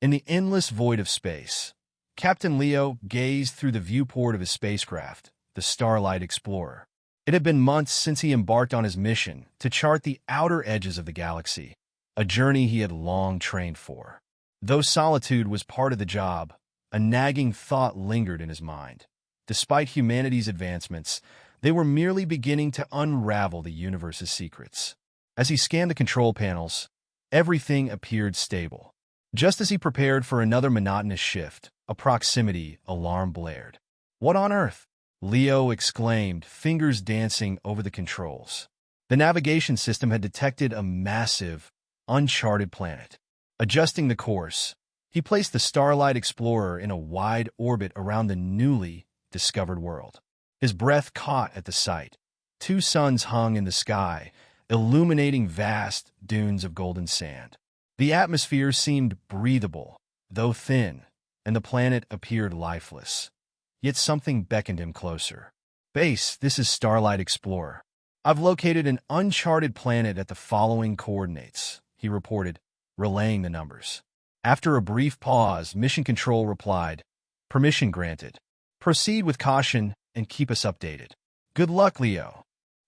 In the endless void of space, Captain Leo gazed through the viewport of his spacecraft, the Starlight Explorer. It had been months since he embarked on his mission to chart the outer edges of the galaxy, a journey he had long trained for. Though solitude was part of the job, a nagging thought lingered in his mind. Despite humanity's advancements, they were merely beginning to unravel the universe's secrets. As he scanned the control panels, everything appeared stable. Just as he prepared for another monotonous shift, a proximity alarm blared. "What on earth?" Leo exclaimed, fingers dancing over the controls. The navigation system had detected a massive, uncharted planet. Adjusting the course, he placed the Starlight Explorer in a wide orbit around the newly discovered world. His breath caught at the sight. Two suns hung in the sky, illuminating vast dunes of golden sand. The atmosphere seemed breathable, though thin, and the planet appeared lifeless. Yet something beckoned him closer. "Base, this is Starlight Explorer. I've located an uncharted planet at the following coordinates," he reported, relaying the numbers. After a brief pause, Mission Control replied, "Permission granted. Proceed with caution and keep us updated." "Good luck, Leo."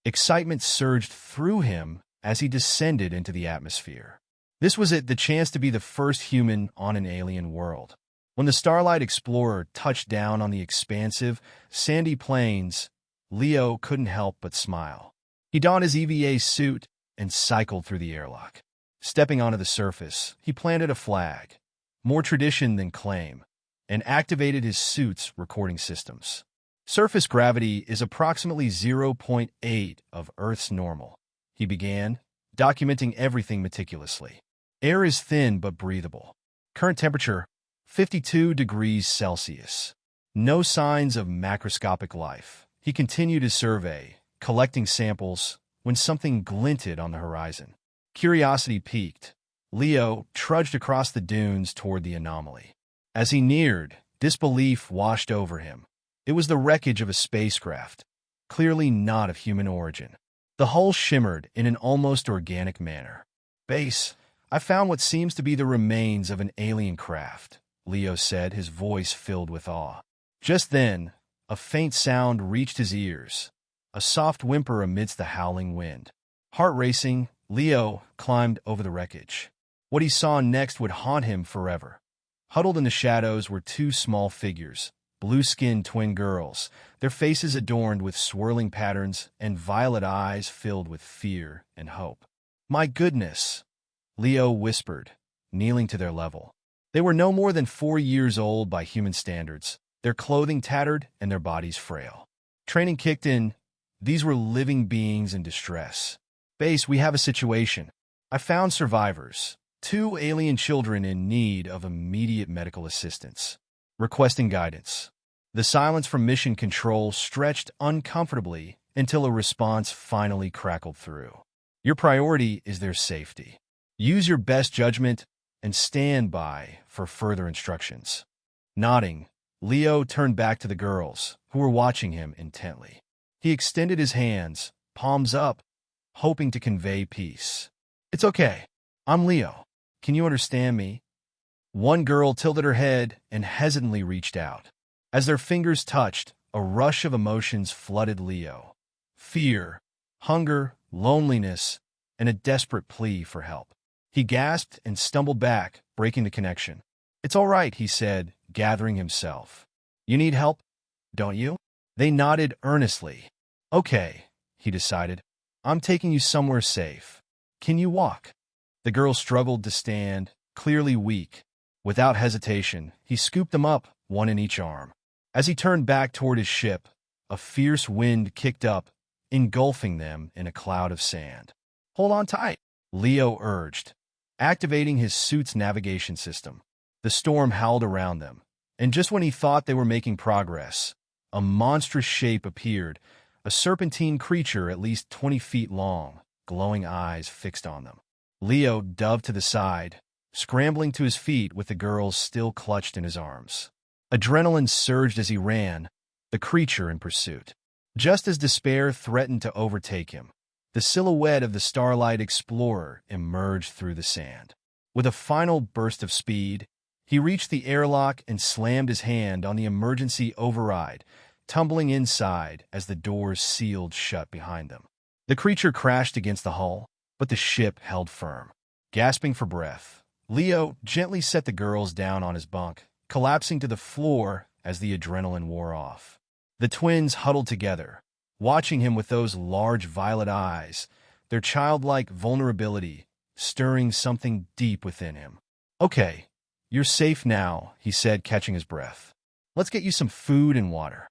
Excitement surged through him as he descended into the atmosphere. This was it, the chance to be the first human on an alien world. When the Starlight Explorer touched down on the expansive, sandy plains, Leo couldn't help but smile. He donned his EVA suit and cycled through the airlock. Stepping onto the surface, he planted a flag, more tradition than claim, and activated his suit's recording systems. Surface gravity is approximately 0.8 of Earth's normal, he began, documenting everything meticulously. Air is thin but breathable. Current temperature, 52 degrees Celsius. No signs of macroscopic life. He continued his survey, collecting samples, when something glinted on the horizon. Curiosity piqued. Leo trudged across the dunes toward the anomaly. As he neared, disbelief washed over him. It was the wreckage of a spacecraft, clearly not of human origin. The hull shimmered in an almost organic manner. "Base, I found what seems to be the remains of an alien craft," Leo said, his voice filled with awe. Just then, a faint sound reached his ears, a soft whimper amidst the howling wind. Heart racing, Leo climbed over the wreckage. What he saw next would haunt him forever. Huddled in the shadows were two small figures, blue-skinned twin girls, their faces adorned with swirling patterns and violet eyes filled with fear and hope. "My goodness," Leo whispered, kneeling to their level. They were no more than 4 years old by human standards, their clothing tattered and their bodies frail. Training kicked in. These were living beings in distress. "Base, we have a situation. I found survivors, 2 alien children in need of immediate medical assistance. Requesting guidance." The silence from Mission Control stretched uncomfortably until a response finally crackled through. "Your priority is their safety. Use your best judgment and stand by for further instructions." Nodding, Leo turned back to the girls, who were watching him intently. He extended his hands, palms up, hoping to convey peace. "It's okay. I'm Leo. Can you understand me?" One girl tilted her head and hesitantly reached out. As their fingers touched, a rush of emotions flooded Leo. Fear, hunger, loneliness, and a desperate plea for help. He gasped and stumbled back, breaking the connection. "It's all right," he said, gathering himself. "You need help, don't you?" They nodded earnestly. "Okay," he decided. "I'm taking you somewhere safe. Can you walk?" The girl struggled to stand, clearly weak. Without hesitation, he scooped them up, one in each arm. As he turned back toward his ship, a fierce wind kicked up, engulfing them in a cloud of sand. "Hold on tight," Leo urged, activating his suit's navigation system. The storm howled around them, and just when he thought they were making progress, a monstrous shape appeared, a serpentine creature at least 20 feet long, glowing eyes fixed on them. Leo dove to the side, scrambling to his feet with the girls still clutched in his arms. Adrenaline surged as he ran, the creature in pursuit. Just as despair threatened to overtake him, the silhouette of the Starlight Explorer emerged through the sand. With a final burst of speed, He reached the airlock and slammed his hand on the emergency override, tumbling inside as the doors sealed shut behind them. The creature crashed against the hull, but the ship held firm. Gasping for breath, Leo gently set the girls down on his bunk, collapsing to the floor as the adrenaline wore off. The twins huddled together, watching him with those large violet eyes, their childlike vulnerability stirring something deep within him. "Okay, you're safe now," he said, catching his breath. "Let's get you some food and water."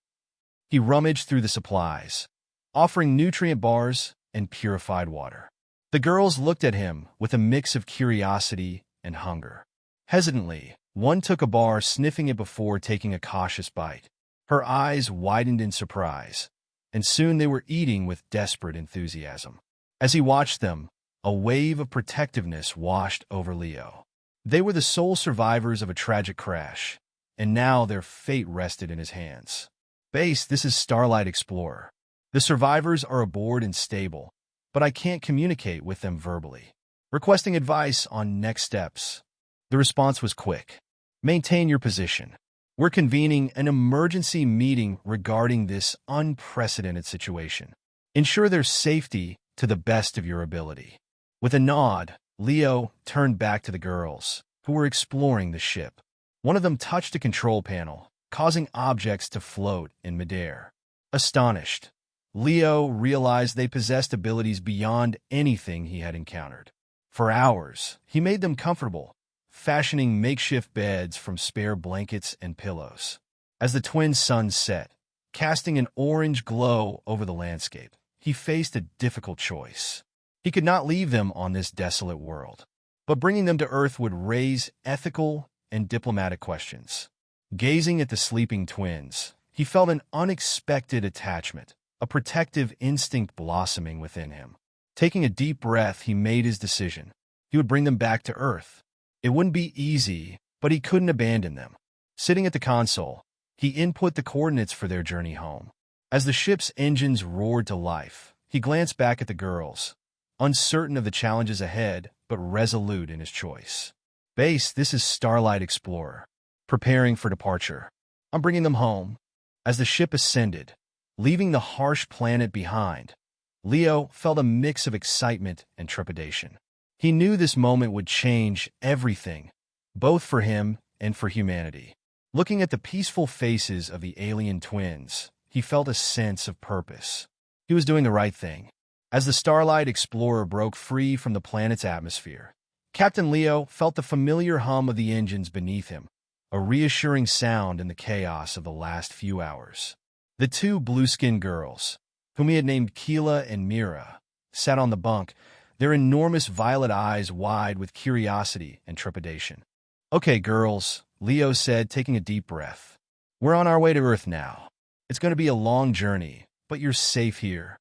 He rummaged through the supplies, offering nutrient bars and purified water. The girls looked at him with a mix of curiosity and hunger. Hesitantly, one took a bar, sniffing it before taking a cautious bite. Her eyes widened in surprise, and soon they were eating with desperate enthusiasm. As he watched them, a wave of protectiveness washed over Leo. They were the sole survivors of a tragic crash, and now their fate rested in his hands. "Base, this is Starlight Explorer. The survivors are aboard and stable, but I can't communicate with them verbally. Requesting advice on next steps." The response was quick. "Maintain your position. We're convening an emergency meeting regarding this unprecedented situation. Ensure their safety to the best of your ability." With a nod, Leo turned back to the girls, who were exploring the ship. One of them touched a control panel, causing objects to float in midair. Astonished, Leo realized they possessed abilities beyond anything he had encountered. For hours, he made them comfortable, fashioning makeshift beds from spare blankets and pillows. As the twin suns set, casting an orange glow over the landscape, he faced a difficult choice. He could not leave them on this desolate world, but bringing them to Earth would raise ethical and diplomatic questions. Gazing at the sleeping twins, he felt an unexpected attachment, a protective instinct blossoming within him. Taking a deep breath, he made his decision. He would bring them back to Earth. It wouldn't be easy, but he couldn't abandon them. Sitting at the console, he input the coordinates for their journey home. As the ship's engines roared to life, he glanced back at the girls, uncertain of the challenges ahead, but resolute in his choice. "Base, this is Starlight Explorer. Preparing for departure. I'm bringing them home." As the ship ascended, leaving the harsh planet behind, Leo felt a mix of excitement and trepidation. He knew this moment would change everything, both for him and for humanity. Looking at the peaceful faces of the alien twins, he felt a sense of purpose. He was doing the right thing. As the Starlight Explorer broke free from the planet's atmosphere, Captain Leo felt the familiar hum of the engines beneath him, a reassuring sound in the chaos of the last few hours. The two blue-skinned girls, whom he had named Kila and Mira, sat on the bunk, their enormous violet eyes wide with curiosity and trepidation. "Okay, girls," Leo said, taking a deep breath. "We're on our way to Earth now. It's going to be a long journey, but you're safe here."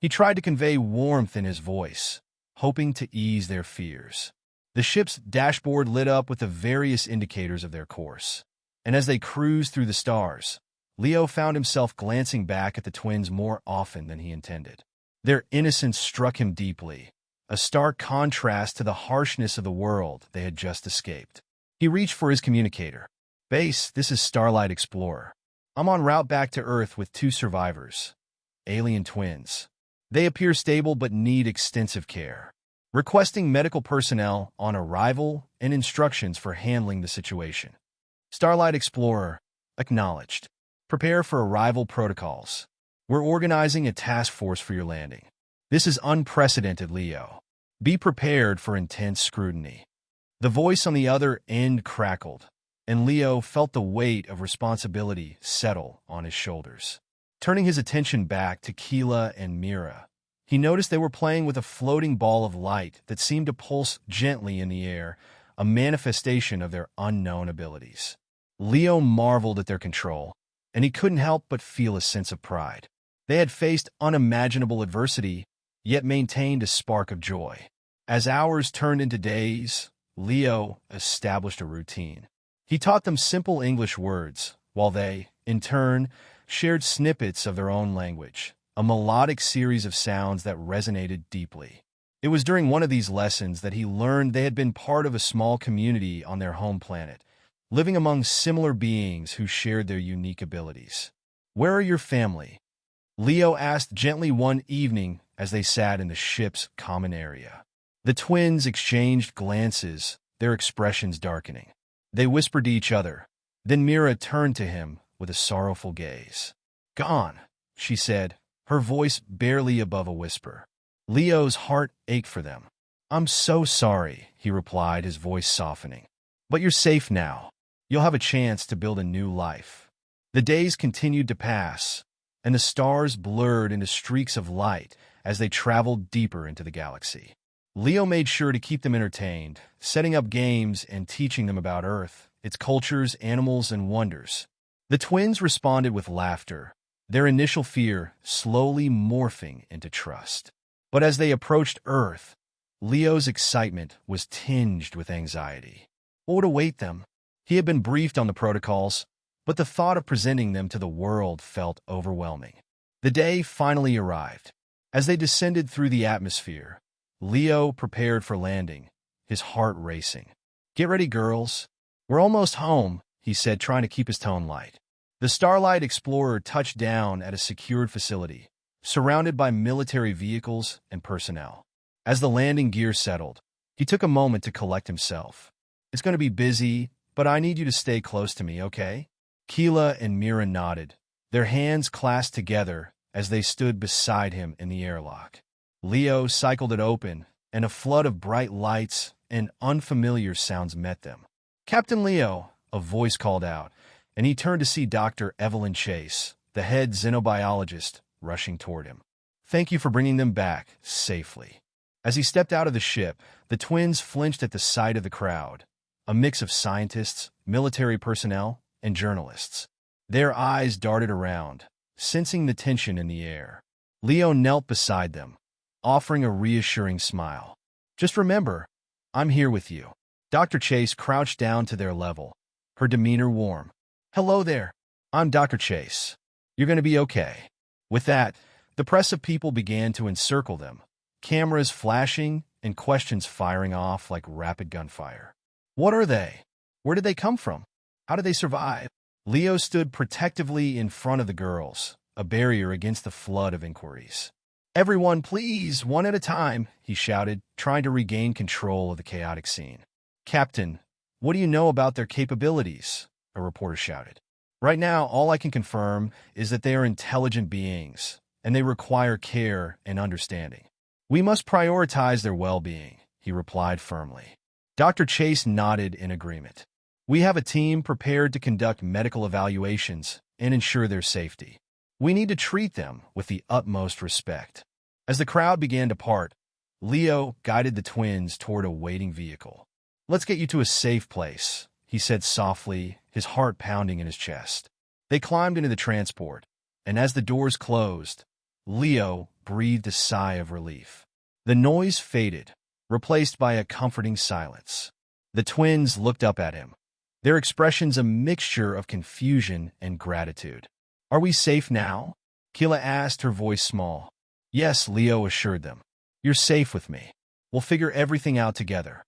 He tried to convey warmth in his voice, hoping to ease their fears. The ship's dashboard lit up with the various indicators of their course, and as they cruised through the stars, Leo found himself glancing back at the twins more often than he intended. Their innocence struck him deeply, a stark contrast to the harshness of the world they had just escaped. He reached for his communicator. "Base, this is Starlight Explorer. I'm en route back to Earth with two survivors, alien twins. They appear stable but need extensive care. Requesting medical personnel on arrival and instructions for handling the situation." Starlight Explorer, acknowledged. "Prepare for arrival protocols. We're organizing a task force for your landing. This is unprecedented, Leo. Be prepared for intense scrutiny." The voice on the other end crackled, and Leo felt the weight of responsibility settle on his shoulders. Turning his attention back to Kila and Mira, he noticed they were playing with a floating ball of light that seemed to pulse gently in the air, a manifestation of their unknown abilities. Leo marveled at their control, and he couldn't help but feel a sense of pride. They had faced unimaginable adversity, yet maintained a spark of joy. As hours turned into days, Leo established a routine. He taught them simple English words, while they, in turn, shared snippets of their own language, a melodic series of sounds that resonated deeply. It was during one of these lessons that he learned they had been part of a small community on their home planet, living among similar beings who shared their unique abilities. "Where are your family?" Leo asked gently one evening as they sat in the ship's common area. The twins exchanged glances, their expressions darkening. They whispered to each other. Then Mira turned to him with a sorrowful gaze. "Gone," she said, her voice barely above a whisper. Leo's heart ached for them. "I'm so sorry," he replied, his voice softening. "But you're safe now. You'll have a chance to build a new life." The days continued to pass, and the stars blurred into streaks of light as they traveled deeper into the galaxy. Leo made sure to keep them entertained, setting up games and teaching them about Earth, its cultures, animals, and wonders. The twins responded with laughter, their initial fear slowly morphing into trust. But as they approached Earth, Leo's excitement was tinged with anxiety. What would await them? He had been briefed on the protocols, but the thought of presenting them to the world felt overwhelming. The day finally arrived. As they descended through the atmosphere, Leo prepared for landing, his heart racing. "Get ready, girls. We're almost home," he said, trying to keep his tone light. The Starlight Explorer touched down at a secured facility, surrounded by military vehicles and personnel. As the landing gear settled, he took a moment to collect himself. "It's going to be busy, but I need you to stay close to me, okay?" Kila and Mira nodded, their hands clasped together as they stood beside him in the airlock. Leo cycled it open, and a flood of bright lights and unfamiliar sounds met them. "Captain Leo," a voice called out, and he turned to see Dr. Evelyn Chase, the head xenobiologist, rushing toward him. "Thank you for bringing them back safely." As he stepped out of the ship, the twins flinched at the sight of the crowd, a mix of scientists, military personnel, and journalists. Their eyes darted around, sensing the tension in the air. Leo knelt beside them, offering a reassuring smile. "Just remember, I'm here with you." Dr. Chase crouched down to their level, her demeanor warm. "Hello there. I'm Dr. Chase. You're going to be okay." With that, the press of people began to encircle them, cameras flashing and questions firing off like rapid gunfire. "What are they? Where did they come from? How did they survive?" Leo stood protectively in front of the girls, a barrier against the flood of inquiries. "Everyone, please, one at a time," he shouted, trying to regain control of the chaotic scene. "Captain, what do you know about their capabilities?" a reporter shouted. "Right now, all I can confirm is that they are intelligent beings, and they require care and understanding. We must prioritize their well-being," he replied firmly. Dr. Chase nodded in agreement. "We have a team prepared to conduct medical evaluations and ensure their safety. We need to treat them with the utmost respect." As the crowd began to part, Leo guided the twins toward a waiting vehicle. "Let's get you to a safe place," he said softly, his heart pounding in his chest. They climbed into the transport, and as the doors closed, Leo breathed a sigh of relief. The noise faded, replaced by a comforting silence. The twins looked up at him, their expressions a mixture of confusion and gratitude. "Are we safe now?" Kila asked, her voice small. "Yes," Leo assured them. "You're safe with me. We'll figure everything out together."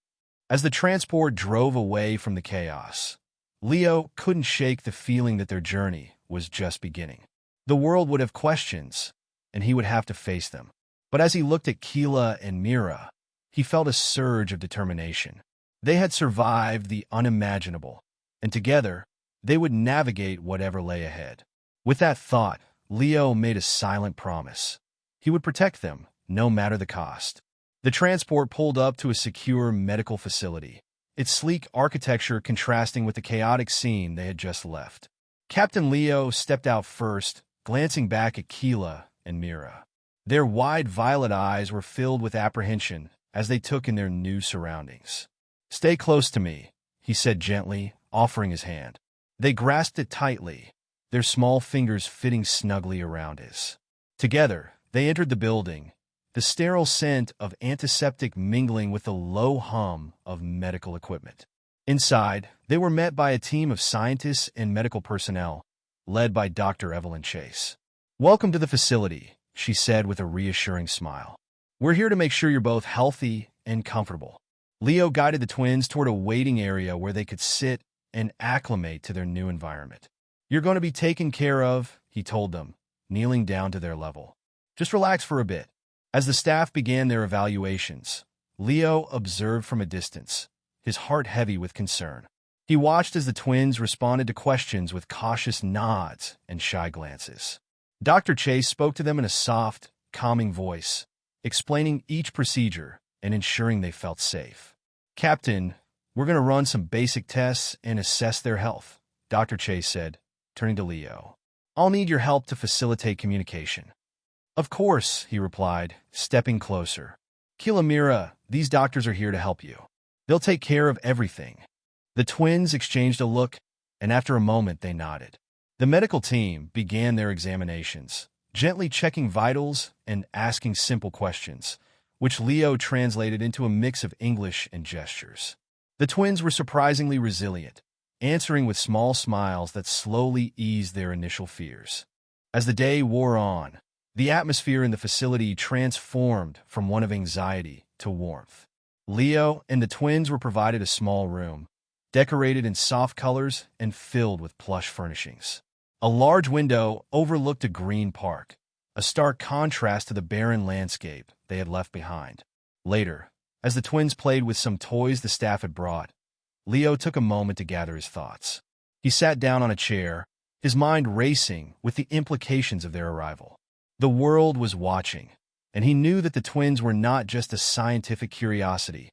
As the transport drove away from the chaos, Leo couldn't shake the feeling that their journey was just beginning. The world would have questions, and he would have to face them. But as he looked at Kila and Mira, he felt a surge of determination. They had survived the unimaginable, and together, they would navigate whatever lay ahead. With that thought, Leo made a silent promise. He would protect them, no matter the cost. The transport pulled up to a secure medical facility, its sleek architecture contrasting with the chaotic scene they had just left. Captain Leo stepped out first, glancing back at Kila and Mira. Their wide violet eyes were filled with apprehension as they took in their new surroundings. "Stay close to me," he said gently, offering his hand. They grasped it tightly, their small fingers fitting snugly around his. Together, they entered the building, the sterile scent of antiseptic mingling with the low hum of medical equipment. Inside, they were met by a team of scientists and medical personnel, led by Dr. Evelyn Chase. "Welcome to the facility," she said with a reassuring smile. "We're here to make sure you're both healthy and comfortable." Leo guided the twins toward a waiting area where they could sit and acclimate to their new environment. "You're going to be taken care of," he told them, kneeling down to their level. "Just relax for a bit." As the staff began their evaluations, Leo observed from a distance, his heart heavy with concern. He watched as the twins responded to questions with cautious nods and shy glances. Dr. Chase spoke to them in a soft, calming voice, explaining each procedure and ensuring they felt safe. "Captain, we're going to run some basic tests and assess their health," Dr. Chase said, turning to Leo. "I'll need your help to facilitate communication." "Of course," he replied, stepping closer. "Kila and Mira, these doctors are here to help you. They'll take care of everything." The twins exchanged a look, and after a moment they nodded. The medical team began their examinations, gently checking vitals and asking simple questions, which Leo translated into a mix of English and gestures. The twins were surprisingly resilient, answering with small smiles that slowly eased their initial fears. As the day wore on, the atmosphere in the facility transformed from one of anxiety to warmth. Leo and the twins were provided a small room, decorated in soft colors and filled with plush furnishings. A large window overlooked a green park, a stark contrast to the barren landscape they had left behind. Later, as the twins played with some toys the staff had brought, Leo took a moment to gather his thoughts. He sat down on a chair, his mind racing with the implications of their arrival. The world was watching, and he knew that the twins were not just a scientific curiosity.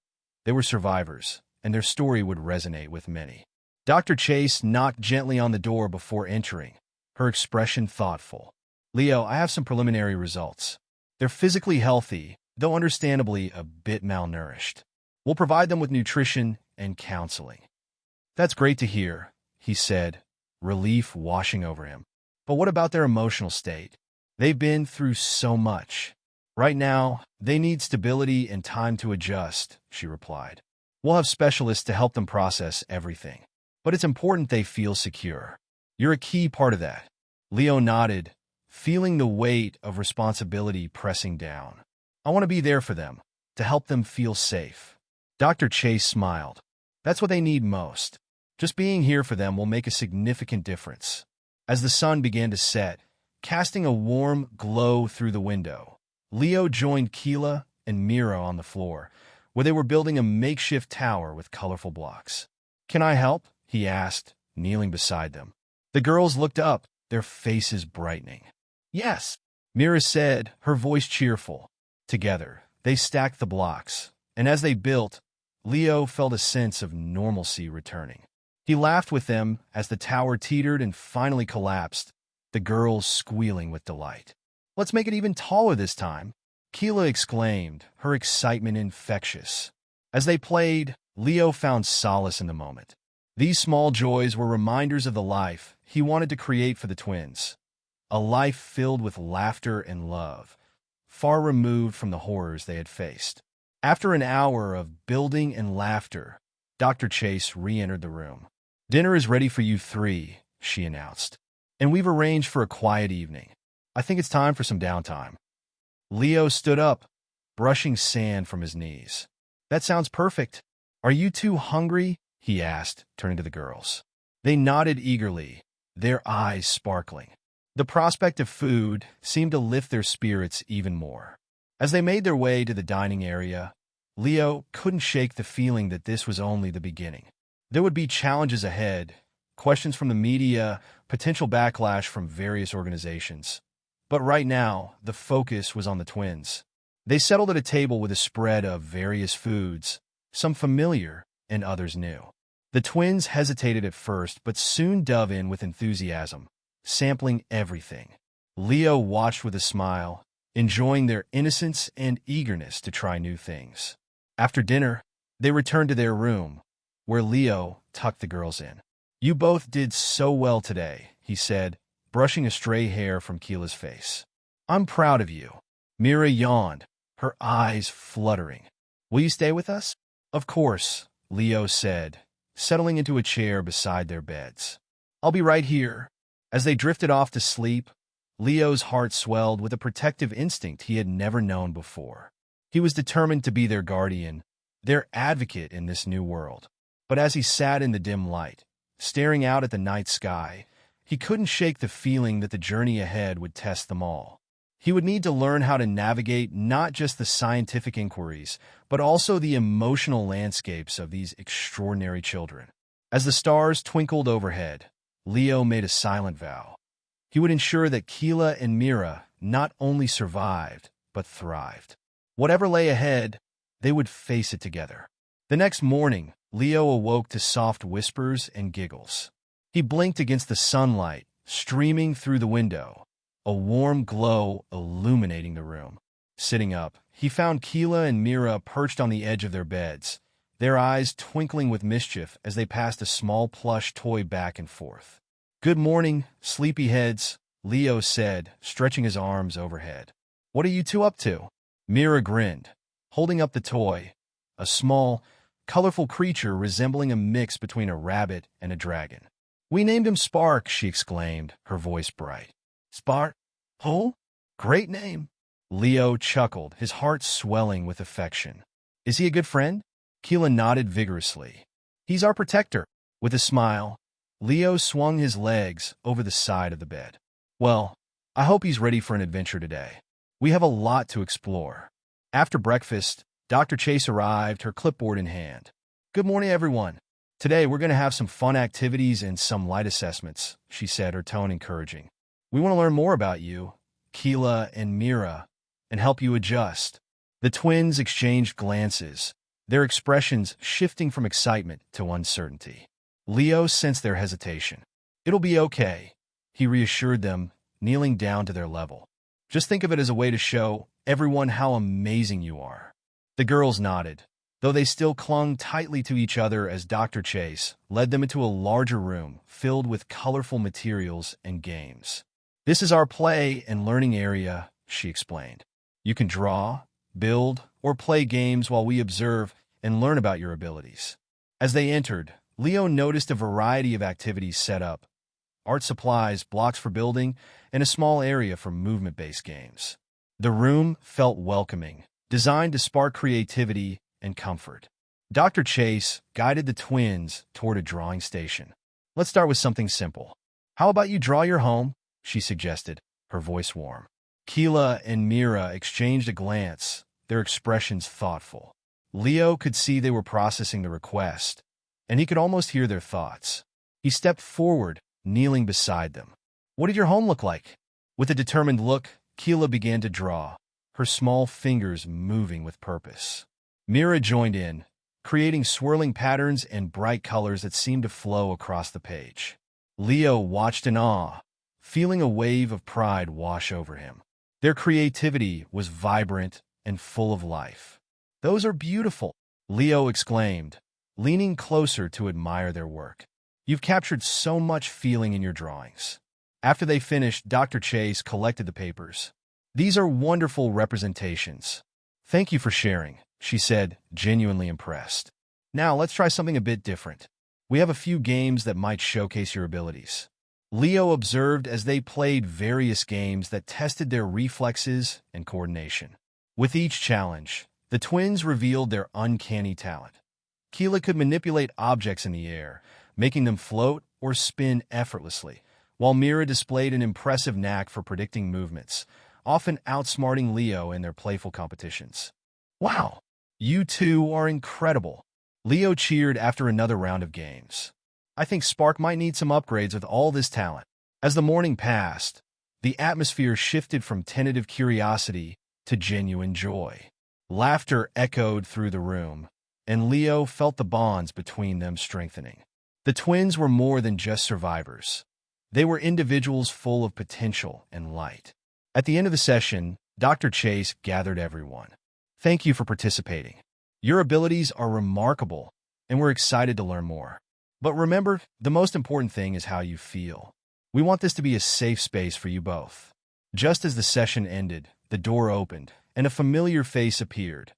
They were survivors, and their story would resonate with many. Dr. Chase knocked gently on the door before entering, her expression thoughtful. "Leo, I have some preliminary results. They're physically healthy, though understandably a bit malnourished. We'll provide them with nutrition and counseling." "That's great to hear," he said, relief washing over him. "But what about their emotional state? They've been through so much. Right now, they need stability and time to adjust," she replied. "We'll have specialists to help them process everything. But it's important they feel secure. You're a key part of that." Leo nodded, feeling the weight of responsibility pressing down. "I want to be there for them, to help them feel safe." Dr. Chase smiled. "That's what they need most. Just being here for them will make a significant difference." As the sun began to set, casting a warm glow through the window, Leo joined Kila and Mira on the floor, where they were building a makeshift tower with colorful blocks. "Can I help?" he asked, kneeling beside them. The girls looked up, their faces brightening. "Yes," Mira said, her voice cheerful. Together, they stacked the blocks, and as they built, Leo felt a sense of normalcy returning. He laughed with them as the tower teetered and finally collapsed, the girls squealing with delight. "Let's make it even taller this time," Kila exclaimed, her excitement infectious. As they played, Leo found solace in the moment. These small joys were reminders of the life he wanted to create for the twins, a life filled with laughter and love, far removed from the horrors they had faced. After an hour of building and laughter, Dr. Chase re-entered the room. "Dinner is ready for you three," she announced, "and we've arranged for a quiet evening. I think it's time for some downtime." Leo stood up, brushing sand from his knees. "That sounds perfect. Are you two hungry?" he asked, turning to the girls. They nodded eagerly, their eyes sparkling. The prospect of food seemed to lift their spirits even more. As they made their way to the dining area, Leo couldn't shake the feeling that this was only the beginning. There would be challenges ahead, questions from the media, potential backlash from various organizations. But right now, the focus was on the twins. They settled at a table with a spread of various foods, some familiar and others new. The twins hesitated at first, but soon dove in with enthusiasm, sampling everything. Leo watched with a smile, enjoying their innocence and eagerness to try new things. After dinner, they returned to their room, where Leo tucked the girls in. "You both did so well today," he said, brushing a stray hair from Kila's face. "I'm proud of you." Mira yawned, her eyes fluttering. "Will you stay with us?" "Of course," Leo said, settling into a chair beside their beds. "I'll be right here." As they drifted off to sleep, Leo's heart swelled with a protective instinct he had never known before. He was determined to be their guardian, their advocate in this new world. But as he sat in the dim light, staring out at the night sky. He couldn't shake the feeling that the journey ahead would test them all. He would need to learn how to navigate not just the scientific inquiries, but also the emotional landscapes of these extraordinary children. As the stars twinkled overhead, Leo made a silent vow. He would ensure that Kila and Mira not only survived, but thrived. Whatever lay ahead, they would face it together. The next morning, Leo awoke to soft whispers and giggles. He blinked against the sunlight, streaming through the window, a warm glow illuminating the room. Sitting up, he found Kila and Mira perched on the edge of their beds, their eyes twinkling with mischief as they passed a small plush toy back and forth. "Good morning, sleepyheads," Leo said, stretching his arms overhead. "What are you two up to?" Mira grinned, holding up the toy, a small, colorful creature resembling a mix between a rabbit and a dragon. "We named him Spark," she exclaimed, her voice bright. "Spark? Oh, great name." Leo chuckled, his heart swelling with affection. "Is he a good friend?" Kila nodded vigorously. "He's our protector." With a smile, Leo swung his legs over the side of the bed. "Well, I hope he's ready for an adventure today. We have a lot to explore." After breakfast, Dr. Chase arrived, her clipboard in hand. "Good morning, everyone. Today we're going to have some fun activities and some light assessments," she said, her tone encouraging. "We want to learn more about you, Kila and Mira, and help you adjust." The twins exchanged glances, their expressions shifting from excitement to uncertainty. Leo sensed their hesitation. "It'll be okay," he reassured them, kneeling down to their level. "Just think of it as a way to show everyone how amazing you are." The girls nodded, though they still clung tightly to each other as Dr. Chase led them into a larger room filled with colorful materials and games. "This is our play and learning area," she explained. "You can draw, build, or play games while we observe and learn about your abilities." As they entered, Leo noticed a variety of activities set up: art supplies, blocks for building, and a small area for movement-based games. The room felt welcoming, designed to spark creativity and comfort. Dr. Chase guided the twins toward a drawing station. "Let's start with something simple. How about you draw your home?" she suggested, her voice warm. Kila and Mira exchanged a glance, their expressions thoughtful. Leo could see they were processing the request, and he could almost hear their thoughts. He stepped forward, kneeling beside them. "What did your home look like?" With a determined look, Kila began to draw, her small fingers moving with purpose. Mira joined in, creating swirling patterns and bright colors that seemed to flow across the page. Leo watched in awe, feeling a wave of pride wash over him. Their creativity was vibrant and full of life. "Those are beautiful," Leo exclaimed, leaning closer to admire their work. "You've captured so much feeling in your drawings." After they finished, Dr. Chase collected the papers. "These are wonderful representations. Thank you for sharing," she said, genuinely impressed. "Now let's try something a bit different. We have a few games that might showcase your abilities." Leo observed as they played various games that tested their reflexes and coordination. With each challenge, the twins revealed their uncanny talent. Kila could manipulate objects in the air, making them float or spin effortlessly, while Mira displayed an impressive knack for predicting movements, often outsmarting Leo in their playful competitions. "Wow, you two are incredible," Leo cheered after another round of games. "I think Spark might need some upgrades with all this talent." As the morning passed, the atmosphere shifted from tentative curiosity to genuine joy. Laughter echoed through the room, and Leo felt the bonds between them strengthening. The twins were more than just survivors. They were individuals full of potential and light. At the end of the session, Dr. Chase gathered everyone. "Thank you for participating. Your abilities are remarkable, and we're excited to learn more. But remember, the most important thing is how you feel. We want this to be a safe space for you both." Just as the session ended, the door opened, and a familiar face appeared.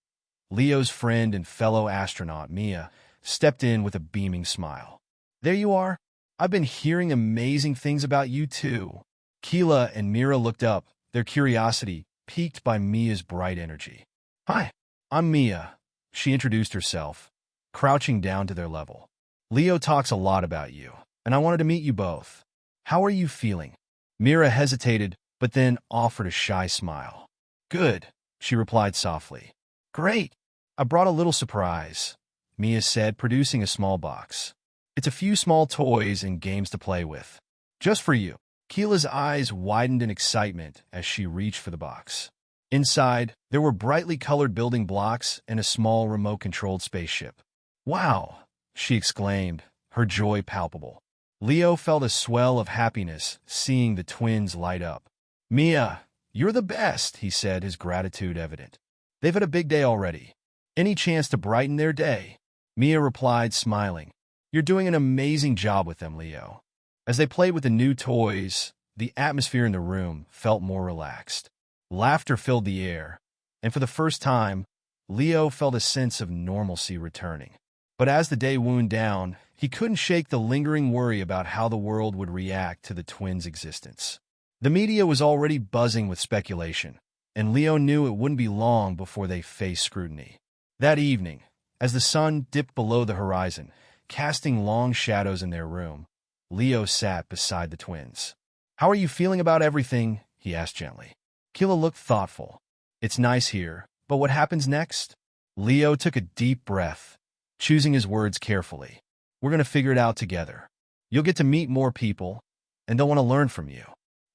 Leo's friend and fellow astronaut, Mia, stepped in with a beaming smile. "There you are. I've been hearing amazing things about you too." Kila and Mira looked up, their curiosity piqued by Mia's bright energy. "Hi, I'm Mia," she introduced herself, crouching down to their level. "Leo talks a lot about you. and I wanted to meet you both. How are you feeling?" Mira hesitated, but then offered a shy smile. "Good," she replied softly. "Great. I brought a little surprise," Mia said, producing a small box. "It's a few small toys and games to play with. Just for you." Kila's eyes widened in excitement as she reached for the box. Inside, there were brightly colored building blocks and a small remote-controlled spaceship. "Wow!" she exclaimed, her joy palpable. Leo felt a swell of happiness seeing the twins light up. "Mia, you're the best," he said, his gratitude evident. "They've had a big day already. Any chance to brighten their day?" Mia replied, smiling. "You're doing an amazing job with them, Leo." As they played with the new toys, the atmosphere in the room felt more relaxed. Laughter filled the air, and for the first time, Leo felt a sense of normalcy returning. But as the day wound down, he couldn't shake the lingering worry about how the world would react to the twins' existence. The media was already buzzing with speculation, and Leo knew it wouldn't be long before they faced scrutiny. That evening, as the sun dipped below the horizon, casting long shadows in their room, Leo sat beside the twins. "How are you feeling about everything?" he asked gently. Kila looked thoughtful. "It's nice here, but what happens next?" Leo took a deep breath, choosing his words carefully. "We're going to figure it out together. You'll get to meet more people, and they'll want to learn from you.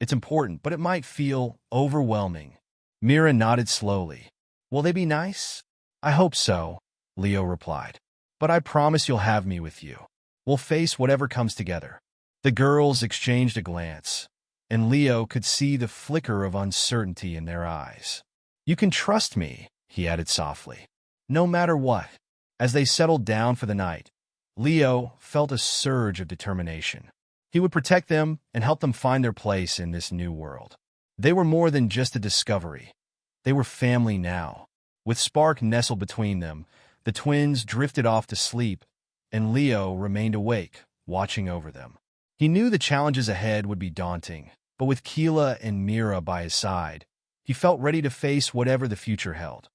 It's important, but it might feel overwhelming." Mira nodded slowly. "Will they be nice?" "I hope so," Leo replied. "But I promise you'll have me with you. We'll face whatever comes together." The girls exchanged a glance, and Leo could see the flicker of uncertainty in their eyes. "You can trust me," he added softly. "No matter what." As they settled down for the night, Leo felt a surge of determination. He would protect them and help them find their place in this new world. They were more than just a discovery. They were family now. With Spark nestled between them, the twins drifted off to sleep, and Leo remained awake, watching over them. He knew the challenges ahead would be daunting, but with Kila and Mira by his side, he felt ready to face whatever the future held.